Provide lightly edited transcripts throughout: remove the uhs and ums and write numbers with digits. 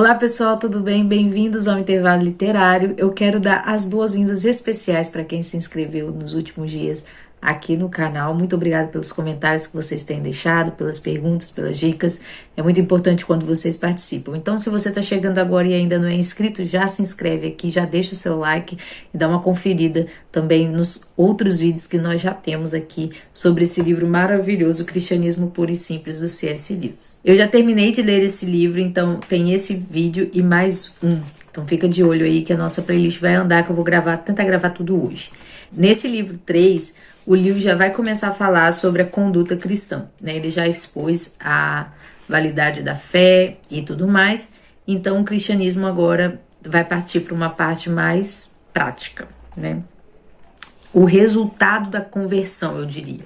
Olá pessoal, tudo bem? Bem-vindos ao Intervalo Literário. Eu quero dar as boas-vindas especiais para quem se inscreveu nos últimos dias aqui no canal. Muito obrigada pelos comentários que vocês têm deixado, pelas perguntas, pelas dicas. É muito importante quando vocês participam. Então, se você está chegando agora e ainda não é inscrito, já se inscreve aqui, já deixa o seu like e dá uma conferida também nos outros vídeos que nós já temos aqui sobre esse livro maravilhoso, Cristianismo Puro e Simples, do C.S. Lewis. Eu já terminei de ler esse livro, então tem esse vídeo e mais um. Então fica de olho aí que a nossa playlist vai andar, que eu vou tentar gravar tudo hoje. Nesse livro 3, o Lewis já vai começar a falar sobre a conduta cristã, né? Ele já expôs a validade da fé e tudo mais. Então o cristianismo agora vai partir para uma parte mais prática, né? O resultado da conversão, eu diria.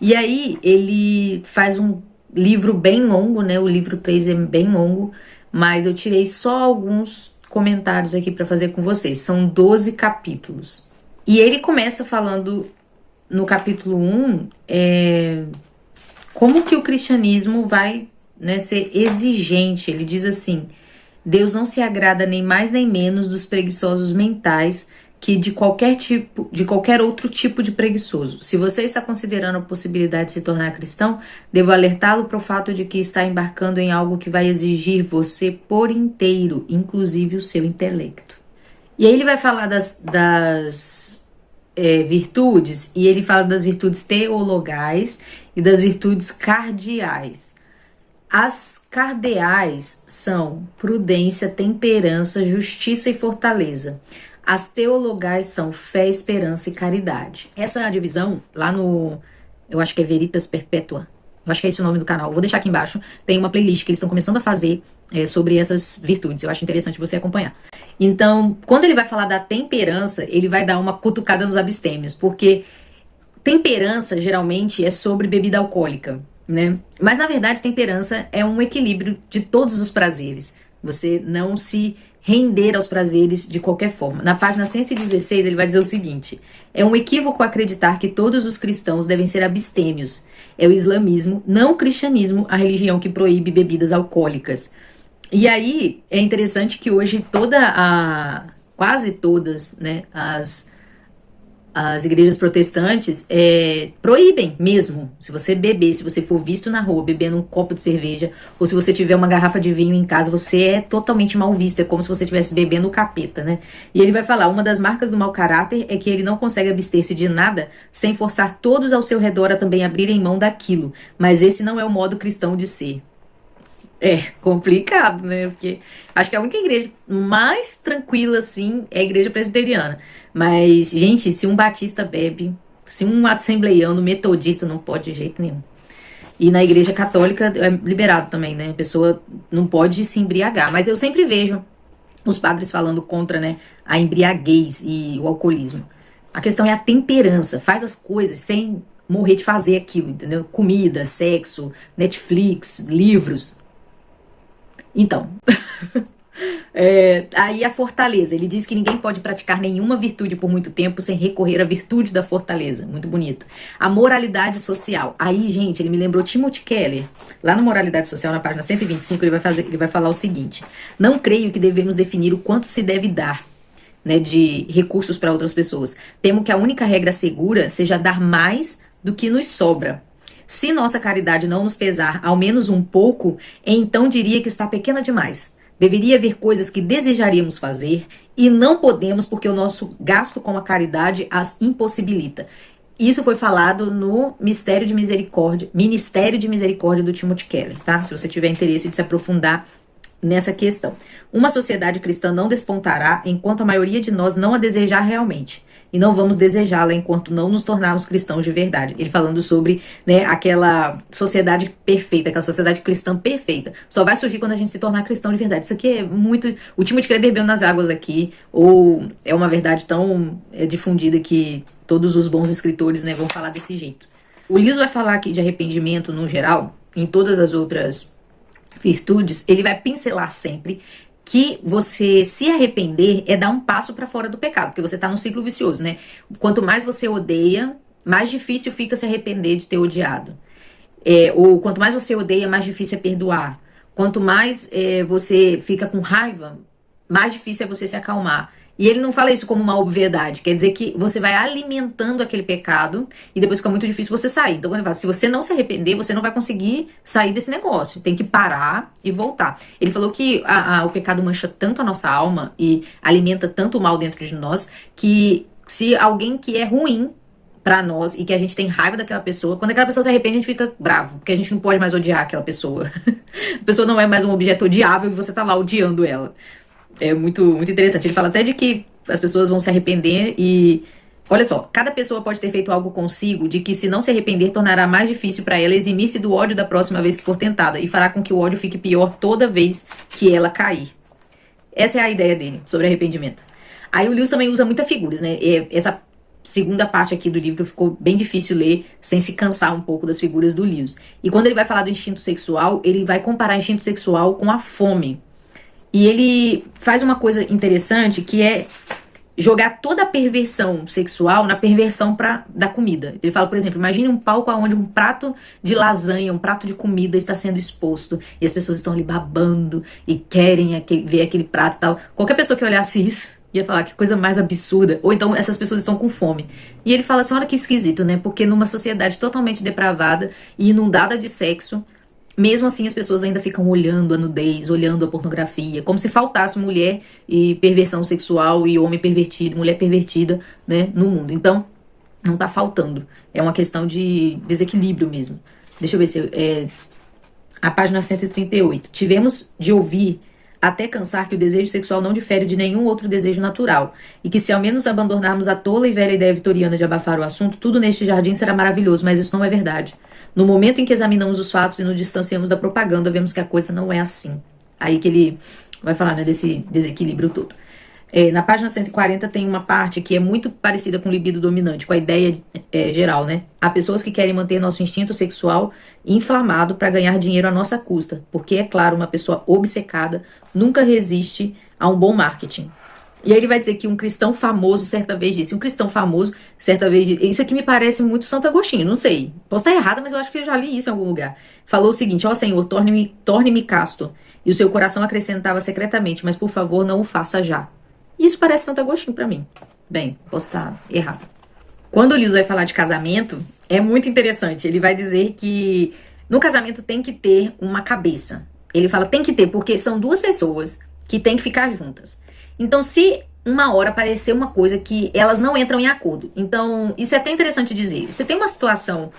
E aí ele faz um livro bem longo, né? O livro 3 é bem longo, mas eu tirei só alguns comentários aqui para fazer com vocês. São 12 capítulos. E ele começa falando no capítulo 1, como que o cristianismo vai, né, ser exigente. Ele diz assim: Deus não se agrada nem mais nem menos dos preguiçosos mentais que de qualquer outro tipo de preguiçoso. Se você está considerando a possibilidade de se tornar cristão, devo alertá-lo para o fato de que está embarcando em algo que vai exigir você por inteiro, inclusive o seu intelecto. E aí ele vai falar das virtudes, e ele fala das virtudes teologais e das virtudes cardeais. As cardeais são prudência, temperança, justiça e fortaleza. As teologais são fé, esperança e caridade. Essa divisão, lá no, eu acho que é Veritas Perpétua, eu acho que é esse o nome do canal, vou deixar aqui embaixo, tem uma playlist que eles estão começando a fazer sobre essas virtudes, eu acho interessante você acompanhar. Então, quando ele vai falar da temperança, ele vai dar uma cutucada nos abstêmios, porque temperança geralmente é sobre bebida alcoólica, né? Mas na verdade temperança é um equilíbrio de todos os prazeres, você não se render aos prazeres de qualquer forma. Na página 116 ele vai dizer o seguinte: é um equívoco acreditar que todos os cristãos devem ser abstêmios. É o islamismo, não o cristianismo, a religião que proíbe bebidas alcoólicas. E aí é interessante que hoje quase todas, né, as igrejas protestantes proíbem mesmo. Se você beber, se você for visto na rua bebendo um copo de cerveja, ou se você tiver uma garrafa de vinho em casa, você é totalmente mal visto. É como se você estivesse bebendo o capeta, né? E ele vai falar: uma das marcas do mau caráter é que ele não consegue abster-se de nada sem forçar todos ao seu redor a também abrirem mão daquilo. Mas esse não é o modo cristão de ser. É complicado, né? Porque acho que a única igreja mais tranquila, assim, é a igreja presbiteriana. Mas, gente, se um batista bebe, se um assembleiano, metodista, não pode de jeito nenhum. E na igreja católica é liberado também, né? A pessoa não pode se embriagar. Mas eu sempre vejo os padres falando contra, né, a embriaguez e o alcoolismo. A questão é a temperança. Faz as coisas sem morrer de fazer aquilo, entendeu? Comida, sexo, Netflix, livros. Então, aí a fortaleza. Ele diz que ninguém pode praticar nenhuma virtude por muito tempo sem recorrer à virtude da fortaleza. Muito bonito. A moralidade social. Aí, gente, ele me lembrou Timothy Keller. Lá no Moralidade Social, na página 125, ele vai falar o seguinte: não creio que devemos definir o quanto se deve dar, né, de recursos para outras pessoas. Temo que a única regra segura seja dar mais do que nos sobra. Se nossa caridade não nos pesar ao menos um pouco, então diria que está pequena demais. Deveria haver coisas que desejaríamos fazer e não podemos porque o nosso gasto com a caridade as impossibilita. Isso foi falado no Ministério de Misericórdia do Timothy Keller, tá? Se você tiver interesse de se aprofundar nessa questão. Uma sociedade cristã não despontará enquanto a maioria de nós não a desejar realmente. E não vamos desejá-la enquanto não nos tornarmos cristãos de verdade. Ele falando sobre, né, aquela sociedade perfeita, aquela sociedade cristã perfeita. Só vai surgir quando a gente se tornar cristão de verdade. Isso aqui é muito... O Timothy Keller bebendo nas águas aqui, ou é uma verdade tão difundida que todos os bons escritores, né, vão falar desse jeito. O Lewis vai falar aqui de arrependimento no geral, em todas as outras virtudes, ele vai pincelar sempre que você se arrepender é dar um passo para fora do pecado, porque você tá num ciclo vicioso, né? Quanto mais você odeia, mais difícil fica se arrepender de ter odiado. Ou quanto mais você odeia, mais difícil é perdoar. Quanto mais você fica com raiva, mais difícil é você se acalmar. E ele não fala isso como uma obviedade, quer dizer que você vai alimentando aquele pecado e depois fica muito difícil você sair. Então, quando ele fala, se você não se arrepender, você não vai conseguir sair desse negócio. Tem que parar e voltar. Ele falou que o pecado mancha tanto a nossa alma e alimenta tanto o mal dentro de nós, que se alguém que é ruim pra nós e que a gente tem raiva daquela pessoa, quando aquela pessoa se arrepende, a gente fica bravo, porque a gente não pode mais odiar aquela pessoa. A pessoa não é mais um objeto odiável e você tá lá odiando ela. É muito, muito interessante. Ele fala até de que as pessoas vão se arrepender e... Olha só, cada pessoa pode ter feito algo consigo de que se não se arrepender, tornará mais difícil para ela eximir-se do ódio da próxima vez que for tentada e fará com que o ódio fique pior toda vez que ela cair. Essa é a ideia dele sobre arrependimento. Aí o Lewis também usa muitas figuras, né? Essa segunda parte aqui do livro ficou bem difícil ler sem se cansar um pouco das figuras do Lewis. E quando ele vai falar do instinto sexual, ele vai comparar instinto sexual com a fome. E ele faz uma coisa interessante que é jogar toda a perversão sexual na perversão da comida. Ele fala, por exemplo, imagine um palco onde um prato de lasanha, um prato de comida está sendo exposto e as pessoas estão ali babando e querem ver aquele prato e tal. Qualquer pessoa que olhasse isso ia falar que coisa mais absurda. Ou então essas pessoas estão com fome. E ele fala assim, olha que esquisito, né? Porque numa sociedade totalmente depravada e inundada de sexo, mesmo assim as pessoas ainda ficam olhando a nudez, olhando a pornografia, como se faltasse mulher e perversão sexual e homem pervertido, mulher pervertida, né, no mundo. Então, não tá faltando. É uma questão de desequilíbrio mesmo. Deixa eu ver se... a página 138. Tivemos de ouvir até cansar que o desejo sexual não difere de nenhum outro desejo natural, e que se ao menos abandonarmos a tola e velha ideia vitoriana de abafar o assunto, tudo neste jardim será maravilhoso, mas isso não é verdade. No momento em que examinamos os fatos e nos distanciamos da propaganda, vemos que a coisa não é assim. Aí que ele vai falar, né, desse desequilíbrio todo. Na página 140 tem uma parte que é muito parecida com o libido dominante, com a ideia geral, né? Há pessoas que querem manter nosso instinto sexual inflamado para ganhar dinheiro à nossa custa, porque, é claro, uma pessoa obcecada nunca resiste a um bom marketing. E aí ele vai dizer que um cristão famoso certa vez disse, isso aqui me parece muito Santo Agostinho, não sei, posso estar errada, mas eu acho que eu já li isso em algum lugar. Falou o seguinte, ó Senhor, torne-me casto, e o seu coração acrescentava secretamente, mas por favor não o faça já. Isso parece Santo Agostinho pra mim. Bem, posso estar errada. Quando o Lewis vai falar de casamento, é muito interessante, ele vai dizer que no casamento tem que ter uma cabeça. Ele fala tem que ter, porque são duas pessoas que têm que ficar juntas. Então, se uma hora aparecer uma coisa que elas não entram em acordo. Então, isso é até interessante dizer. Você tem uma situação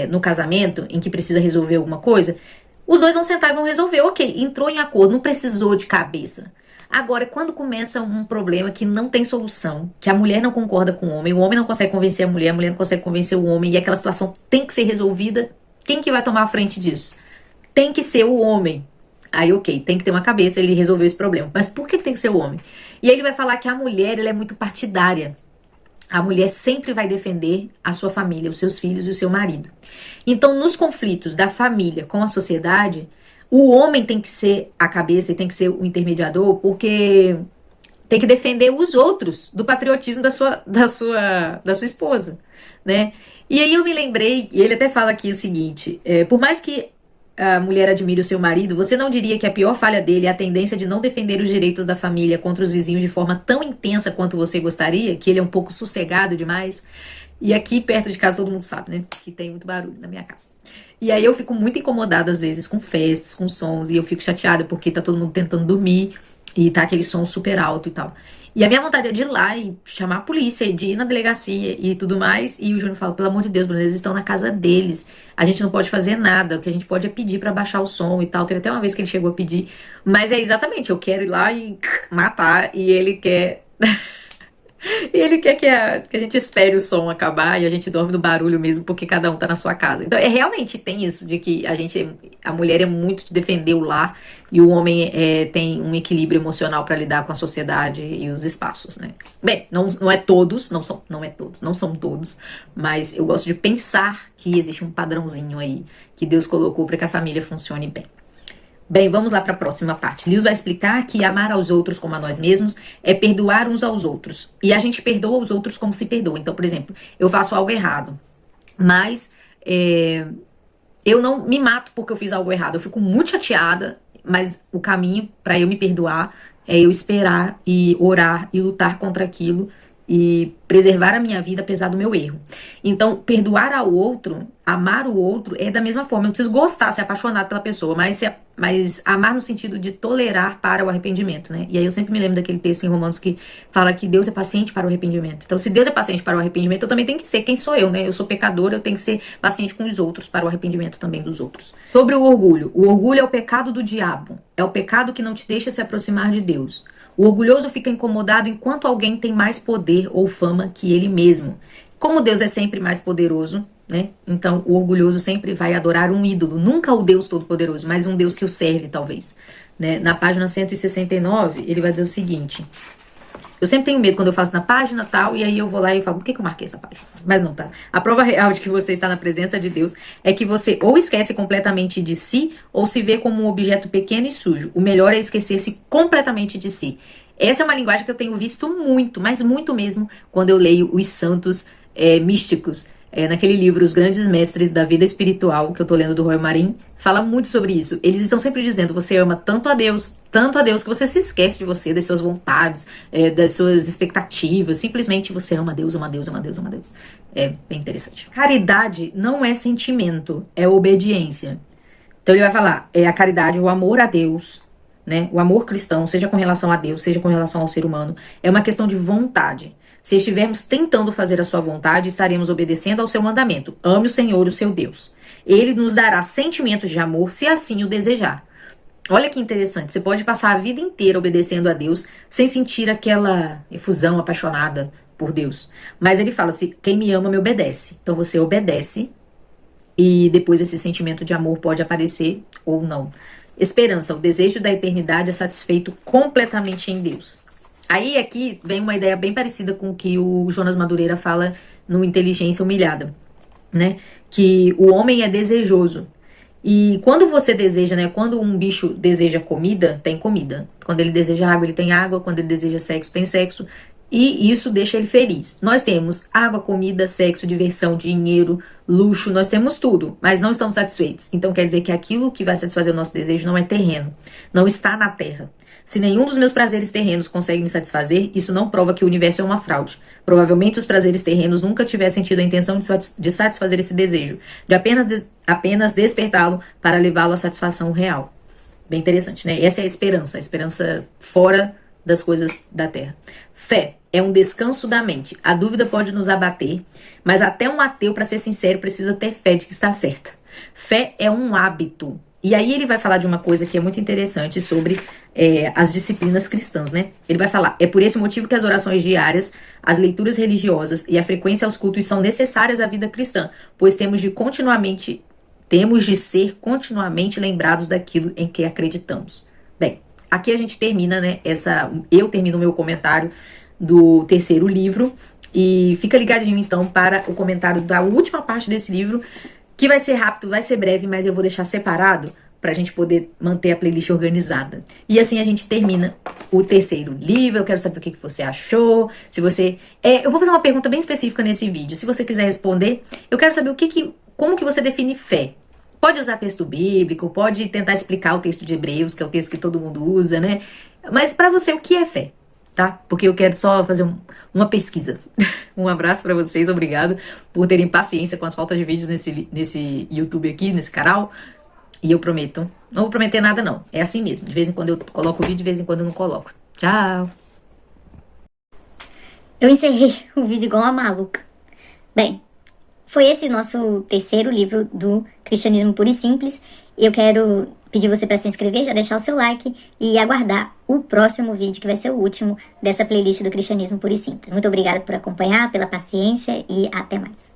no casamento em que precisa resolver alguma coisa, os dois vão sentar e vão resolver. Ok, entrou em acordo, não precisou de cabeça. Agora, quando começa um problema que não tem solução, que a mulher não concorda com o homem não consegue convencer a mulher não consegue convencer o homem, e aquela situação tem que ser resolvida, quem que vai tomar a frente disso? Tem que ser o homem. Aí, ok, tem que ter uma cabeça, ele resolveu esse problema. Mas por que tem que ser o homem? E aí ele vai falar que a mulher, ela é muito partidária. A mulher sempre vai defender a sua família, os seus filhos e o seu marido. Então, nos conflitos da família com a sociedade, o homem tem que ser a cabeça e tem que ser o intermediador, porque tem que defender os outros do patriotismo da sua esposa, né? E aí eu me lembrei, e ele até fala aqui o seguinte, por mais que a mulher admire o seu marido, você não diria que a pior falha dele é a tendência de não defender os direitos da família contra os vizinhos de forma tão intensa quanto você gostaria? Que ele é um pouco sossegado demais? E aqui perto de casa todo mundo sabe, né? Que tem muito barulho na minha casa. E aí eu fico muito incomodada às vezes com festas, com sons, e eu fico chateada porque tá todo mundo tentando dormir e tá aquele som super alto e tal. E a minha vontade é de ir lá e chamar a polícia, de ir na delegacia e tudo mais. E o Júnior fala, pelo amor de Deus, Bruno, eles estão na casa deles. A gente não pode fazer nada. O que a gente pode é pedir pra baixar o som e tal. Teve até uma vez que ele chegou a pedir. Mas é exatamente, eu quero ir lá e matar. E ele quer... E ele quer que a gente espere o som acabar e a gente dorme no barulho mesmo, porque cada um tá na sua casa. Então, realmente tem isso de que a mulher é muito de defender o lar e o homem tem um equilíbrio emocional para lidar com a sociedade e os espaços, né? Bem, não é todos, não são todos, mas eu gosto de pensar que existe um padrãozinho aí que Deus colocou para que a família funcione bem. Bem, vamos lá para a próxima parte. Lewis vai explicar que amar aos outros como a nós mesmos é perdoar uns aos outros. E a gente perdoa os outros como se perdoa. Então, por exemplo, eu faço algo errado, mas eu não me mato porque eu fiz algo errado. Eu fico muito chateada, mas o caminho para eu me perdoar é eu esperar e orar e lutar contra aquilo e preservar a minha vida apesar do meu erro. Então, perdoar ao outro, amar o outro é da mesma forma. Eu não preciso gostar, ser apaixonado pela pessoa, mas amar no sentido de tolerar para o arrependimento, né? E aí eu sempre me lembro daquele texto em Romanos que fala que Deus é paciente para o arrependimento. Então, se Deus é paciente para o arrependimento, eu também tenho que ser quem sou eu, né? Eu sou pecadora, eu tenho que ser paciente com os outros para o arrependimento também dos outros. Sobre o orgulho é o pecado do diabo. É o pecado que não te deixa se aproximar de Deus. O orgulhoso fica incomodado enquanto alguém tem mais poder ou fama que ele mesmo. Como Deus é sempre mais poderoso, né? Então o orgulhoso sempre vai adorar um ídolo, nunca o Deus Todo-Poderoso, mas um Deus que o serve, talvez. Né? Na página 169, ele vai dizer o seguinte: eu sempre tenho medo quando eu faço na página tal, e aí eu vou lá e falo, por que eu marquei essa página? Mas não, tá? A prova real de que você está na presença de Deus é que você ou esquece completamente de si, ou se vê como um objeto pequeno e sujo. O melhor é esquecer-se completamente de si. Essa é uma linguagem que eu tenho visto muito, mas muito mesmo, quando eu leio os santos místicos. Naquele livro Os Grandes Mestres da Vida Espiritual, que eu tô lendo do Roy Marin, fala muito sobre isso. Eles estão sempre dizendo, você ama tanto a Deus, que você se esquece de você, das suas vontades, das suas expectativas. Simplesmente você ama a Deus, ama a Deus, ama a Deus, ama a Deus. É bem interessante. Caridade não é sentimento, é obediência. Então ele vai falar, a caridade, o amor a Deus, né? O amor cristão, seja com relação a Deus, seja com relação ao ser humano, é uma questão de vontade. Se estivermos tentando fazer a sua vontade, estaremos obedecendo ao seu mandamento. Ame o Senhor, o seu Deus. Ele nos dará sentimentos de amor, se assim o desejar. Olha que interessante, você pode passar a vida inteira obedecendo a Deus, sem sentir aquela efusão apaixonada por Deus. Mas ele fala assim, quem me ama me obedece. Então você obedece, e depois esse sentimento de amor pode aparecer ou não. Esperança, o desejo da eternidade é satisfeito completamente em Deus. Aí aqui vem uma ideia bem parecida com o que o Jonas Madureira fala no Inteligência Humilhada, né? Que o homem é desejoso. E quando você deseja, né? Quando um bicho deseja comida, tem comida. Quando ele deseja água, ele tem água. Quando ele deseja sexo, tem sexo. E isso deixa ele feliz. Nós temos água, comida, sexo, diversão, dinheiro, luxo. Nós temos tudo, mas não estamos satisfeitos. Então quer dizer que aquilo que vai satisfazer o nosso desejo não é terreno. Não está na terra. Se nenhum dos meus prazeres terrenos consegue me satisfazer, isso não prova que o universo é uma fraude. Provavelmente os prazeres terrenos nunca tivessem tido a intenção de satisfazer esse desejo, de apenas despertá-lo para levá-lo à satisfação real. Bem interessante, né? Essa é a esperança fora das coisas da terra. Fé é um descanso da mente. A dúvida pode nos abater, mas até um ateu, para ser sincero, precisa ter fé de que está certa. Fé é um hábito. E aí ele vai falar de uma coisa que é muito interessante sobre as disciplinas cristãs, né? Ele vai falar, é por esse motivo que as orações diárias, as leituras religiosas e a frequência aos cultos são necessárias à vida cristã, pois temos de ser continuamente lembrados daquilo em que acreditamos. Bem, aqui a gente termina, né? Eu termino o meu comentário do terceiro livro e fica ligadinho então para o comentário da última parte desse livro, que vai ser rápido, vai ser breve, mas eu vou deixar separado pra gente poder manter a playlist organizada. E assim a gente termina o terceiro livro. Eu quero saber o que você achou. Se você... eu vou fazer uma pergunta bem específica nesse vídeo. Se você quiser responder, eu quero saber como que você define fé. Pode usar texto bíblico, pode tentar explicar o texto de Hebreus, que é o texto que todo mundo usa, né? Mas pra você, o que é fé? Tá? Porque eu quero só fazer uma pesquisa. Um abraço pra vocês, obrigado por terem paciência com as faltas de vídeos nesse YouTube aqui, nesse canal. E eu prometo, não vou prometer nada não, é assim mesmo. De vez em quando eu coloco o vídeo, de vez em quando eu não coloco. Tchau! Eu encerrei o vídeo igual uma maluca. Bem, foi esse nosso terceiro livro do Cristianismo Puro e Simples. E eu quero pedir você para se inscrever, já deixar o seu like e aguardar o próximo vídeo, que vai ser o último dessa playlist do Cristianismo Puro e Simples. Muito obrigada por acompanhar, pela paciência e até mais.